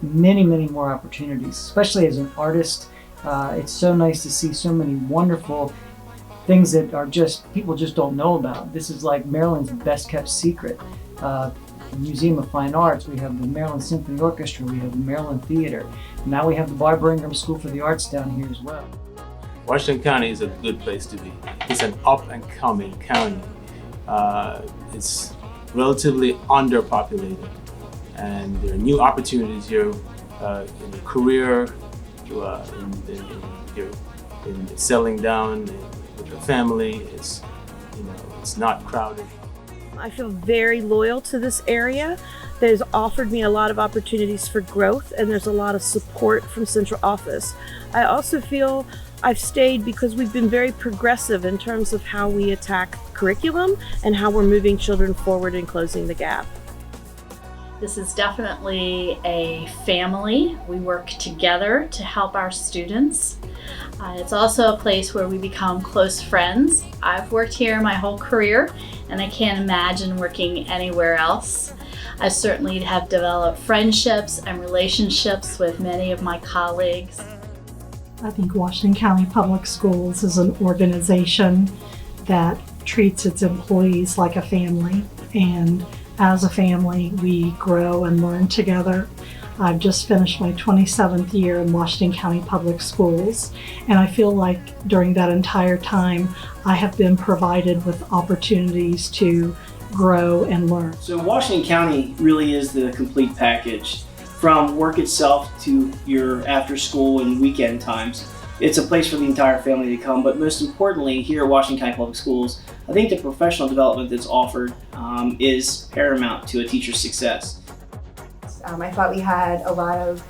many, many more opportunities, especially as an artist. It's so nice to see so many wonderful things that are people just don't know about. This is like Maryland's best kept secret. The Museum of Fine Arts, we have the Maryland Symphony Orchestra, we have the Maryland Theater. Now we have the Barbara Ingram School for the Arts down here as well. Washington County is a good place to be. It's an up and coming county. It's relatively underpopulated, and there are new opportunities here in your career, in settling down with your family. It's not crowded. I feel very loyal to this area. There's offered me a lot of opportunities for growth, and there's a lot of support from central office. I also feel I've stayed because we've been very progressive in terms of how we attack curriculum and how we're moving children forward and closing the gap. This is definitely a family. We work together to help our students. It's also a place where we become close friends. I've worked here my whole career, and I can't imagine working anywhere else. I certainly have developed friendships and relationships with many of my colleagues. I think Washington County Public Schools is an organization that treats its employees like a family, and as a family, we grow and learn together. I've just finished my 27th year in Washington County Public Schools, and I feel like during that entire time, I have been provided with opportunities to grow and learn. So Washington County really is the complete package, from work itself to your after school and weekend times. It's a place for the entire family to come, but most importantly, here at Washington County Public Schools, I think the professional development that's offered is paramount to a teacher's success. I thought we had a lot of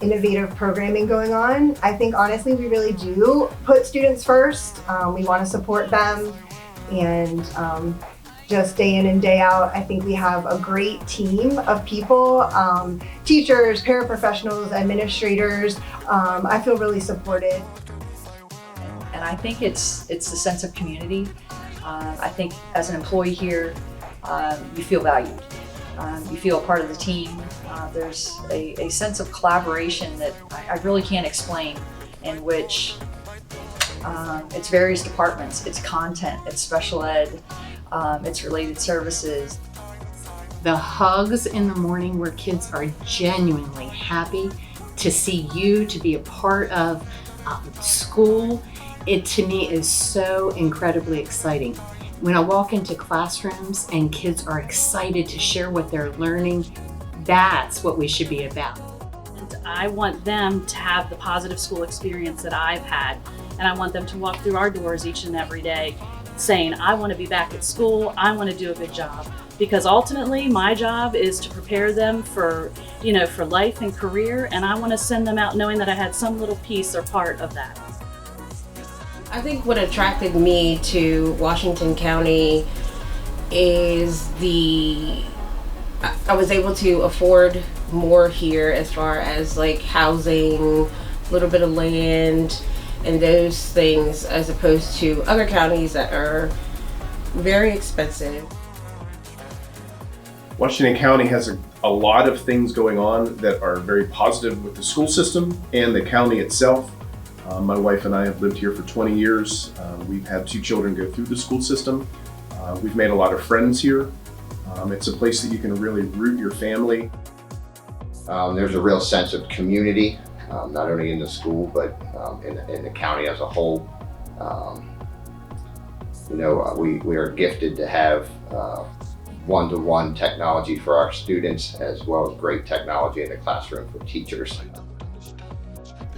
innovative programming going on. I think honestly we really do put students first. We want to support them, and just day in and day out, I think we have a great team of people, teachers, paraprofessionals, administrators. I feel really supported. And I think it's a sense of community. I think as an employee here, you feel valued. You feel a part of the team. There's a sense of collaboration that I really can't explain, in which it's various departments, it's content, it's special ed, it's related services. The hugs in the morning where kids are genuinely happy to see you, to be a part of school, it to me is so incredibly exciting. When I walk into classrooms and kids are excited to share what they're learning, that's what we should be about. I want them to have the positive school experience that I've had, and I want them to walk through our doors each and every day saying, I want to be back at school, I want to do a good job. Because ultimately my job is to prepare them for life and career, and I want to send them out knowing that I had some little piece or part of that. I think what attracted me to Washington County is I was able to afford more here as far as like housing, a little bit of land, and those things, as opposed to other counties that are very expensive. Washington County has a lot of things going on that are very positive with the school system and the county itself. My wife and I have lived here for 20 years. We've had 2 children go through the school system. We've made a lot of friends here. It's a place that you can really root your family. There's a real sense of community, not only in the school, but in the county as a whole. We are gifted to have one-to-one technology for our students, as well as great technology in the classroom for teachers.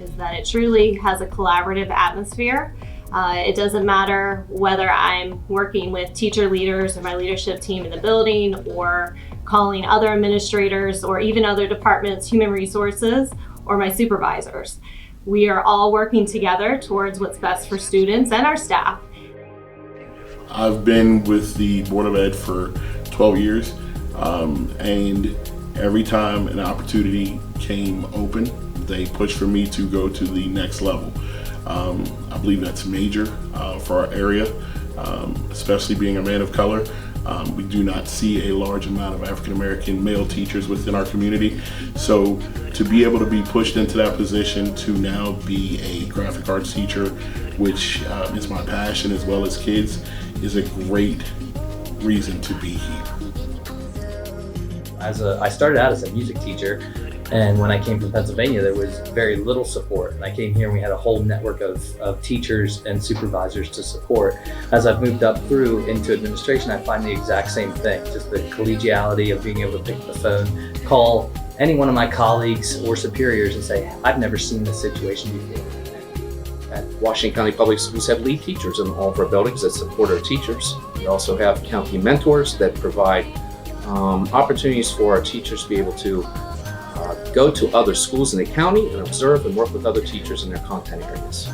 Is that it truly has a collaborative atmosphere. It doesn't matter whether I'm working with teacher leaders or my leadership team in the building, or calling other administrators or even other departments, human resources, or my supervisors. We are all working together towards what's best for students and our staff. I've been with the Board of Ed for 12 years, and every time an opportunity came open, they pushed for me to go to the next level. I believe that's major for our area, especially being a man of color. We do not see a large amount of African American male teachers within our community. So to be able to be pushed into that position to now be a graphic arts teacher, which is my passion as well as kids, is a great reason to be here. I started out as a music teacher, and when I came from Pennsylvania, there was very little support. And I came here and we had a whole network of teachers and supervisors to support. As I've moved up through into administration, I find the exact same thing, just the collegiality of being able to pick up the phone, call any one of my colleagues or superiors and say, I've never seen this situation before. At Washington County Public Schools have lead teachers in all of our buildings that support our teachers. We also have county mentors that provide opportunities for our teachers to be able to go to other schools in the county and observe and work with other teachers in their content areas.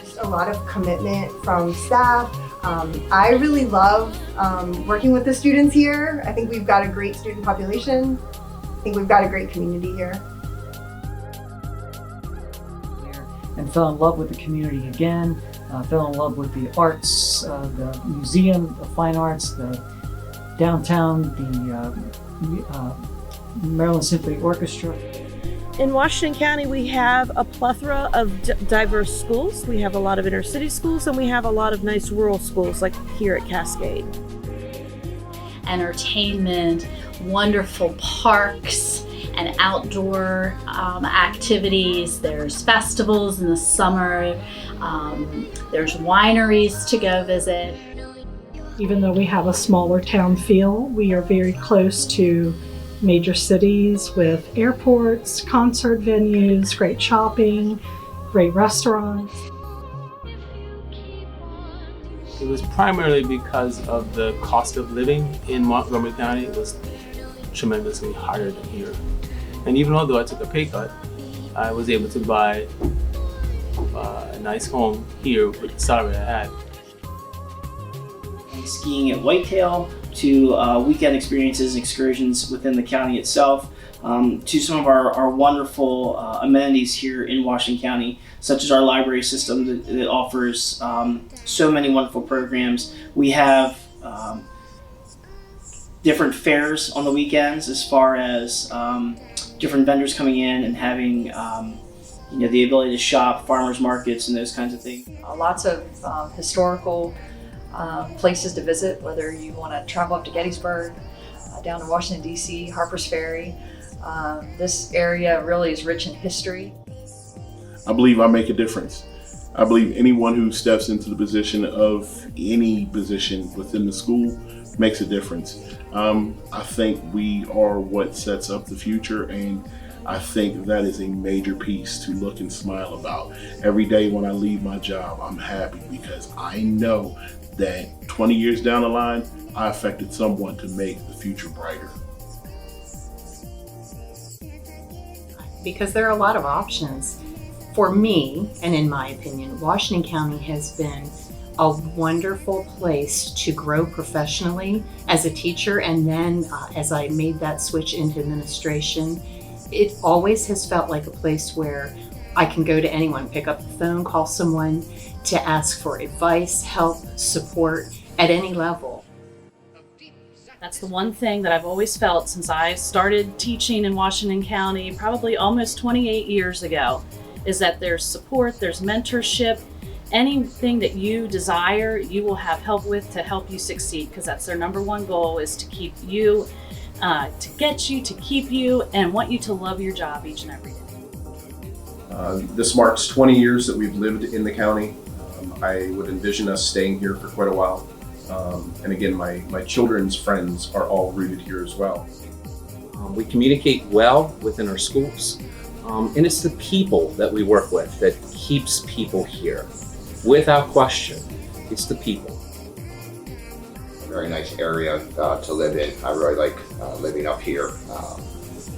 Just a lot of commitment from staff. I really love working with the students here. I think we've got a great student population. I think we've got a great community here. And fell in love with the community again. Fell in love with the arts, the Museum of Fine Arts, the downtown, the Maryland Symphony Orchestra. In Washington County, we have a plethora of diverse schools. We have a lot of inner city schools, and we have a lot of nice rural schools like here at Cascade. Entertainment, wonderful parks and outdoor activities. There's festivals in the summer. There's wineries to go visit. Even though we have a smaller town feel, we are very close to major cities with airports, concert venues, great shopping, great restaurants. It was primarily because of the cost of living in Montgomery County. It was tremendously higher than here. And even although I took a pay cut, I was able to buy a nice home here with the salary I had. Skiing at Whitetail, to weekend experiences and excursions within the county itself, to some of our wonderful amenities here in Washington County, such as our library system that offers so many wonderful programs. We have different fairs on the weekends as far as different vendors coming in and having the ability to shop, farmers markets and those kinds of things. Lots of historical places to visit, whether you want to travel up to Gettysburg, down to Washington, D.C., Harper's Ferry. This area really is rich in history. I believe I make a difference. I believe anyone who steps into the position of any position within the school makes a difference. I think we are what sets up the future, and I think that is a major piece to look and smile about. Every day when I leave my job, I'm happy because I know that 20 years down the line, I affected someone to make the future brighter. Because there are a lot of options. For me, and in my opinion, Washington County has been a wonderful place to grow professionally as a teacher, and then as I made that switch into administration, it always has felt like a place where I can go to anyone, pick up the phone, call someone to ask for advice, help, support at any level. That's the one thing that I've always felt since I started teaching in Washington County, probably almost 28 years ago, is that there's support, there's mentorship. Anything that you desire, you will have help with to help you succeed, because that's their number one goal, is to keep you, to get you, to keep you, and want you to love your job each and every day. This marks 20 years that we've lived in the county. I would envision us staying here for quite a while. And again, my children's friends are all rooted here as well. We communicate well within our schools. And it's the people that we work with that keeps people here. Without question, it's the people. A very nice area to live in. I really like living up here.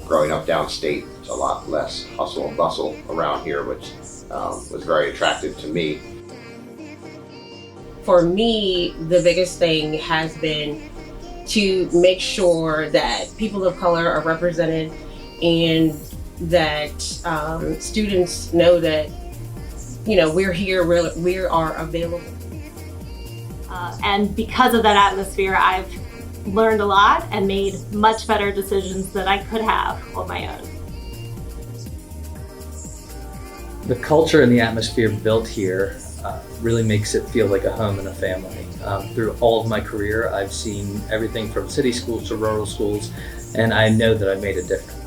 Growing up downstate, it's a lot less hustle and bustle around here, which was very attractive to me. For me, the biggest thing has been to make sure that people of color are represented and that students know that we're here, we are available. And because of that atmosphere, I've learned a lot and made much better decisions than I could have on my own. The culture and the atmosphere built here really makes it feel like a home and a family. Through all of my career, I've seen everything from city schools to rural schools, and I know that I've made a difference.